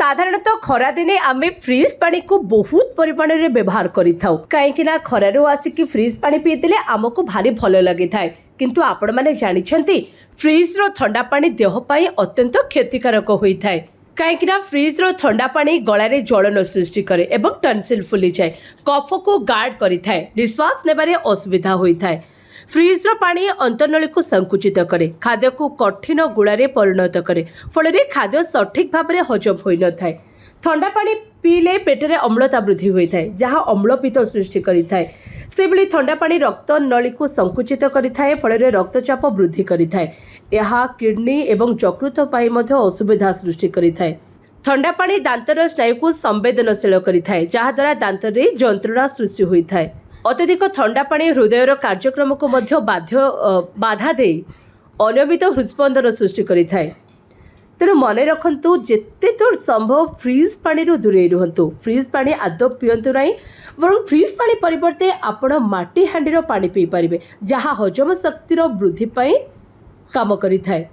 साधारणतः खरा दिने आमे फ्रीज पानी को बहुत परिमाण रे व्यवहार करिथाउ काहेकि ना खरारू आसिकी फ्रीज पानी पीतिले आमको भारी भल लगी थाए किंतु आपण माने जानिछंती फ्रीज रो ठंडा पानी देह पाई अत्यंत क्षतिकारक होई थाए काहेकि ना फ्रीज रो ठंडा पानी गलारे ज्वलन सृष्टि करे एवं टनसिल फुली जाए कफ को गार्ड करि थाए निश्वास नेबारे असुविधा होई थाए। फ्रीज रो पानी अंतर्नली को संकुचित करे खाद्य को कठिन गुड़ारे परिणत करे फल खाद्य सठिक भाव में हजम हो न थाए। ठंडा पानी पीले पेटरे अम्लता वृद्धि होता है जहाँ अम्लपित्त सृष्टि करिथाए। सेभली ठंडा पानी रक्त नली को संकुचित करिथाए फल रक्तचाप वृद्धि करिथाए। यह किडनी एवं यकृत पाई मध्य असुविधा सृष्टि करिथाए। ठंडा पानी दांतर स्नायु को संवेदनशील करिथाए जहाँ द्वारा दांतरे जंत्रणा सृष्टि होता है। अत्यधिक ठंडा पानी हृदयर कार्यक्रम को मध्य बाधा दे अनियमित हृदस्पंदन सृष्टि करिथाए। तेणु मन रखु जिते दूर संभव फ्रीज पानी दूरे रुहतु। फ्रीज पानी आदौ पिंतु ना बर फ्रीज पानी परिवर्ते आपण माटी हांडीर पानी पी पारे जहाँ हजम शक्तिर वृद्धि काम करिथाए।